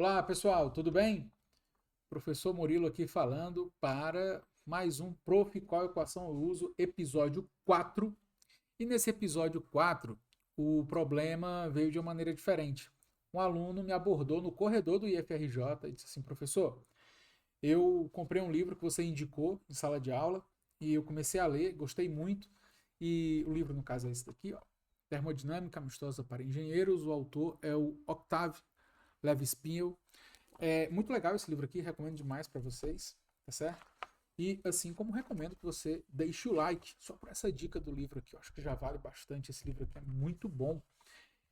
Olá, pessoal, tudo bem? Professor Murilo aqui falando para mais um Prof. Qual equação eu uso, episódio 4. E nesse episódio 4, o problema veio de uma maneira diferente. Um aluno me abordou no corredor do IFRJ e disse assim: professor, eu comprei um livro que você indicou em sala de aula e eu comecei a ler, gostei muito. E o livro, no caso, é esse daqui, ó. Termodinâmica Amistosa para Engenheiros. O autor é o Octave Levi-Spinel. É muito legal esse livro aqui, recomendo demais para vocês, tá certo? E assim como recomendo que você deixe o like só por essa dica do livro aqui. Eu acho que já vale bastante. Esse livro aqui é muito bom.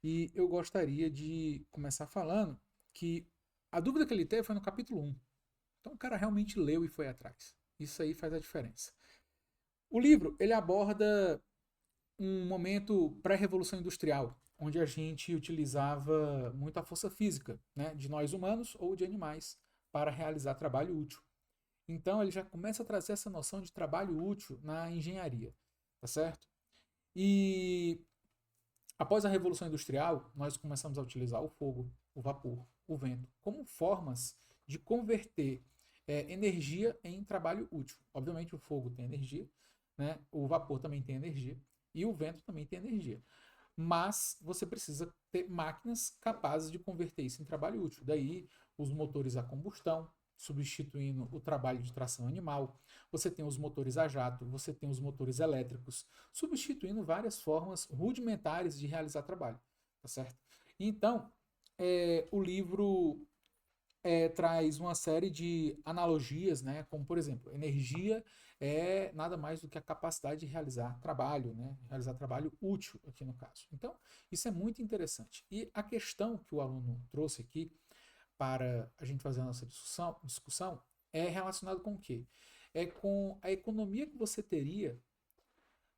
E eu gostaria de começar falando que a dúvida que ele teve foi no capítulo 1. Então o cara realmente leu e foi atrás. Isso aí faz a diferença. O livro, ele aborda um momento pré-revolução industrial, onde a gente utilizava muito a força física, né, de nós humanos ou de animais, para realizar trabalho útil. Então ele já começa a trazer essa noção de trabalho útil na engenharia, tá certo? E após a Revolução Industrial, nós começamos a utilizar o fogo, o vapor, o vento, como formas de converter energia em trabalho útil. Obviamente, o fogo tem energia, né? O vapor também tem energia e o vento também tem energia. Mas você precisa ter máquinas capazes de converter isso em trabalho útil. Daí os motores a combustão, substituindo o trabalho de tração animal. Você tem os motores a jato, você tem os motores elétricos, substituindo várias formas rudimentares de realizar trabalho, tá certo? Então, o livro traz uma série de analogias, né? Como por exemplo, energia é nada mais do que a capacidade de realizar trabalho, né? Realizar trabalho útil aqui no caso. Então, isso é muito interessante. E a questão que o aluno trouxe aqui para a gente fazer a nossa discussão é relacionado com o quê? É com a economia que você teria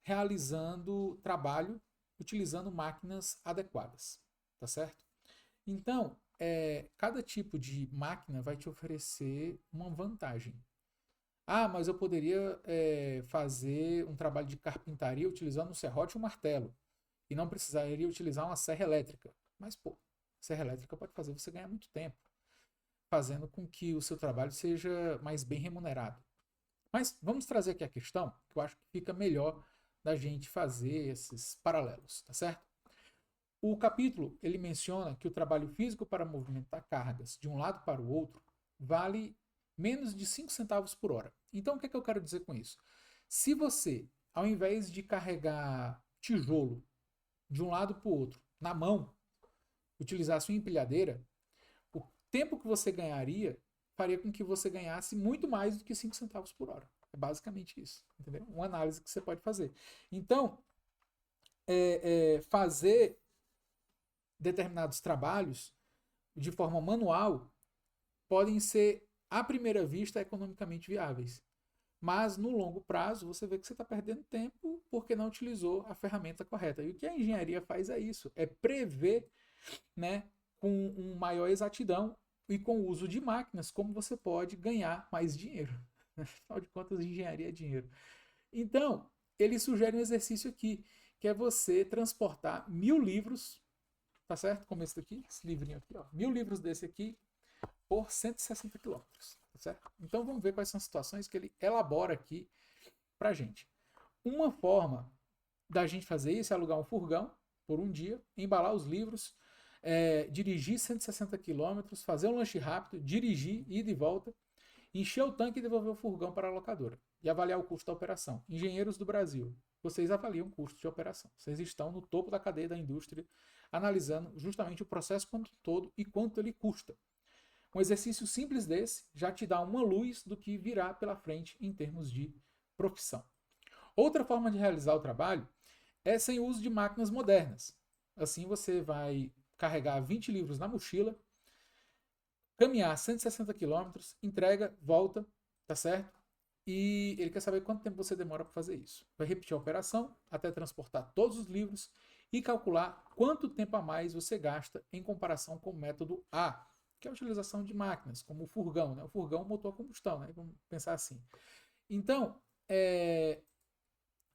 realizando trabalho utilizando máquinas adequadas, tá certo? Então, cada tipo de máquina vai te oferecer uma vantagem. Ah, mas eu poderia fazer um trabalho de carpintaria utilizando um serrote e um martelo e não precisaria utilizar uma serra elétrica. Mas, pô, serra elétrica pode fazer você ganhar muito tempo, fazendo com que o seu trabalho seja mais bem remunerado. Mas vamos trazer aqui a questão, que eu acho que fica melhor da gente fazer esses paralelos, tá certo? O capítulo ele menciona que o trabalho físico para movimentar cargas de um lado para o outro vale menos de 5 centavos por hora. Então o que, é que eu quero dizer com isso? Se você, ao invés de carregar tijolo de um lado para o outro na mão, utilizasse uma empilhadeira, o tempo que você ganharia faria com que você ganhasse muito mais do que 5 centavos por hora. É basicamente isso, entendeu? Uma análise que você pode fazer. Então, fazer determinados trabalhos de forma manual podem ser, à primeira vista, economicamente viáveis. Mas no longo prazo você vê que você está perdendo tempo porque não utilizou a ferramenta correta. E o que a engenharia faz é isso: é prever, né, com uma maior exatidão e com o uso de máquinas como você pode ganhar mais dinheiro. Afinal de contas, engenharia é dinheiro. Então, ele sugere um exercício aqui, que é você transportar 1.000 livros, tá certo? Como esse daqui, esse livrinho aqui, ó. 1.000 livros desse aqui por 160 quilômetros, tá certo? Então vamos ver quais são as situações que ele elabora aqui pra gente. Uma forma da gente fazer isso é alugar um furgão por um dia, embalar os livros, dirigir 160 quilômetros, fazer um lanche rápido, dirigir, ida e volta, encher o tanque e devolver o furgão para a locadora. E avaliar o custo da operação. Engenheiros do Brasil, vocês avaliam o custo de operação. Vocês estão no topo da cadeia da indústria, analisando justamente o processo como um todo e quanto ele custa. Um exercício simples desse já te dá uma luz do que virá pela frente em termos de profissão. Outra forma de realizar o trabalho é sem o uso de máquinas modernas. Assim você vai carregar 20 livros na mochila, caminhar 160 quilômetros, entrega, volta, tá certo? E ele quer saber quanto tempo você demora para fazer isso. Vai repetir a operação até transportar todos os livros e calcular quanto tempo a mais você gasta em comparação com o método A, que é a utilização de máquinas, como o furgão, né? O furgão é um motor a combustão, né? Vamos pensar assim. Então,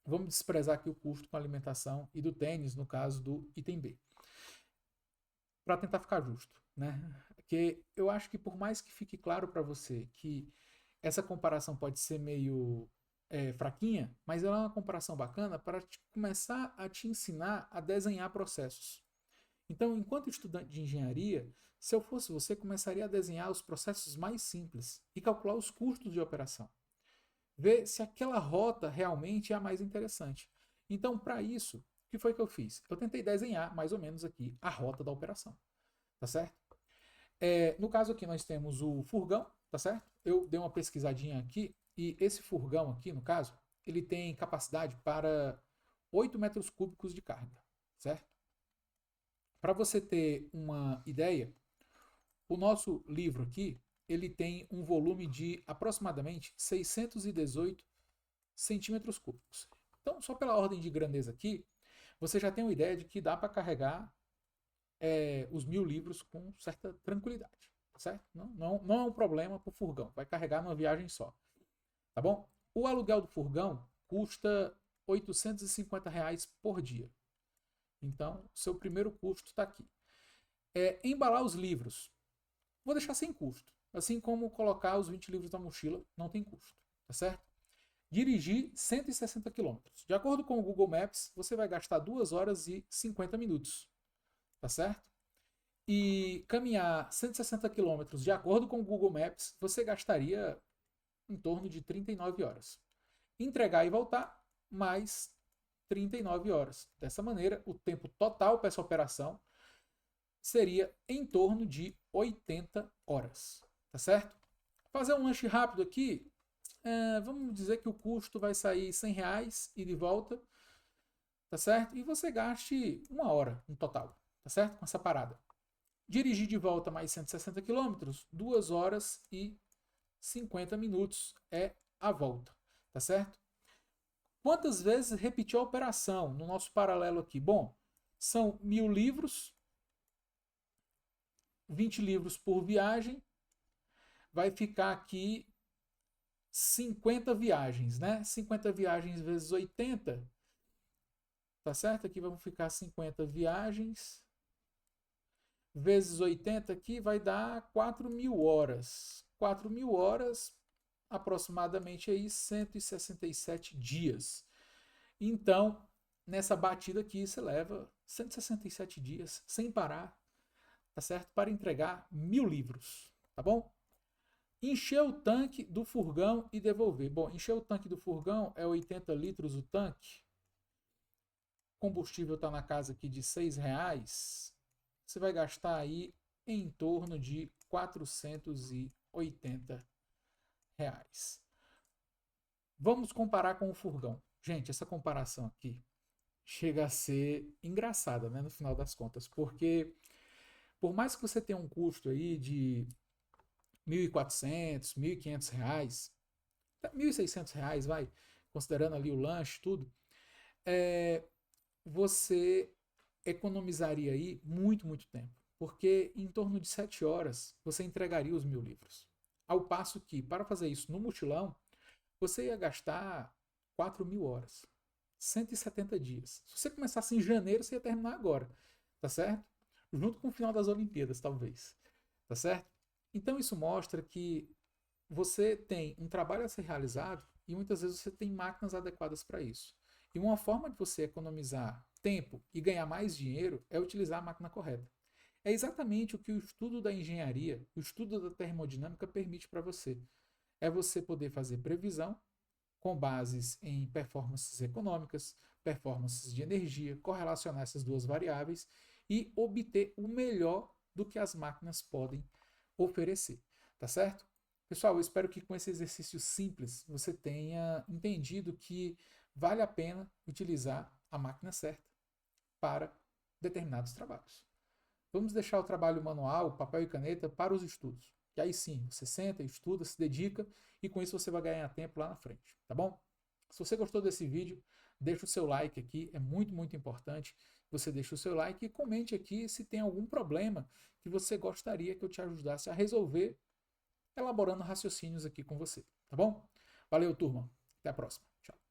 vamos desprezar aqui o custo com a alimentação e do tênis, no caso do item B, para tentar ficar justo, né? porque eu acho que por mais que fique claro para você que essa comparação pode ser meio fraquinha, mas ela é uma comparação bacana para começar a te ensinar a desenhar processos. Então, enquanto estudante de engenharia, se eu fosse você, começaria a desenhar os processos mais simples e calcular os custos de operação. Ver se aquela rota realmente é a mais interessante. Então, para isso, o que foi que eu fiz? Eu tentei desenhar mais ou menos aqui a rota da operação, tá certo? No caso aqui nós temos o furgão, tá certo? Eu dei uma pesquisadinha aqui e esse furgão aqui, no caso, ele tem capacidade para 8 metros cúbicos de carga, certo? Para você ter uma ideia, o nosso livro aqui, ele tem um volume de aproximadamente 618 centímetros cúbicos. Então, só pela ordem de grandeza aqui, você já tem uma ideia de que dá para carregar os 1000 livros com certa tranquilidade, certo? Não é um problema para o furgão, vai carregar numa viagem só, tá bom? O aluguel do furgão custa R$ 850 por dia. Então, seu primeiro custo está aqui. Embalar os livros, vou deixar sem custo. Assim como colocar os 20 livros na mochila, não tem custo, tá certo? Dirigir 160 km. De acordo com o Google Maps, você vai gastar 2 horas e 50 minutos, tá certo? E caminhar 160 km, de acordo com o Google Maps, você gastaria em torno de 39 horas. Entregar e voltar, mais 39 horas. Dessa maneira, o tempo total para essa operação seria em torno de 80 horas, tá certo? Fazer um lanche rápido aqui, vamos dizer que o custo vai sair R$ 100 e de volta, tá certo? E você gaste 1 hora no total, tá certo? Com essa parada. Dirigir de volta mais 160 km, 2 horas e 50 minutos é a volta, tá certo? Quantas vezes repetiu a operação no nosso paralelo aqui? Bom, são 1000 livros, 20 livros por viagem, vai ficar aqui 50 viagens, né? 50 viagens vezes 80, tá certo? Aqui vão ficar 50 viagens vezes 80 aqui vai dar 4.000 horas. 4.000 horas, aproximadamente aí 167 dias. Então, nessa batida aqui, você leva 167 dias sem parar, tá certo? Para entregar 1000 livros, tá bom? Encher o tanque do furgão e devolver. Bom, encher o tanque do furgão é 80 litros o tanque. O combustível está na casa aqui de R$ 6. Você vai gastar aí em torno de R$ 480. Vamos comparar com o furgão. Gente, essa comparação aqui chega a ser engraçada, né, no final das contas, porque por mais que você tenha um custo aí de R$ 1.400, R$ 1.500, R$ 1.600, vai, considerando ali o lanche, tudo, você economizaria aí muito, muito tempo. Porque em torno de 7 horas você entregaria os 1000 livros. Ao passo que, para fazer isso no mochilão, você ia gastar 4.000 horas. 170 dias. Se você começasse em janeiro, você ia terminar agora. Tá certo? Junto com o final das Olimpíadas, talvez. Tá certo? Então isso mostra que você tem um trabalho a ser realizado e muitas vezes você tem máquinas adequadas para isso. E uma forma de você economizar tempo e ganhar mais dinheiro é utilizar a máquina correta. É exatamente o que o estudo da engenharia, o estudo da termodinâmica permite para você. É você poder fazer previsão com bases em performances econômicas, performances de energia, correlacionar essas duas variáveis e obter o melhor do que as máquinas podem oferecer. Tá certo? Pessoal, eu espero que com esse exercício simples você tenha entendido que vale a pena utilizar a máquina certa para determinados trabalhos. Vamos deixar o trabalho manual, papel e caneta para os estudos. Que aí sim, você senta, estuda, se dedica e com isso você vai ganhar tempo lá na frente, tá bom? Se você gostou desse vídeo, deixa o seu like aqui, é muito, muito importante. Você deixa o seu like e comente aqui se tem algum problema que você gostaria que eu te ajudasse a resolver, elaborando raciocínios aqui com você, tá bom? Valeu, turma. Até a próxima. Tchau.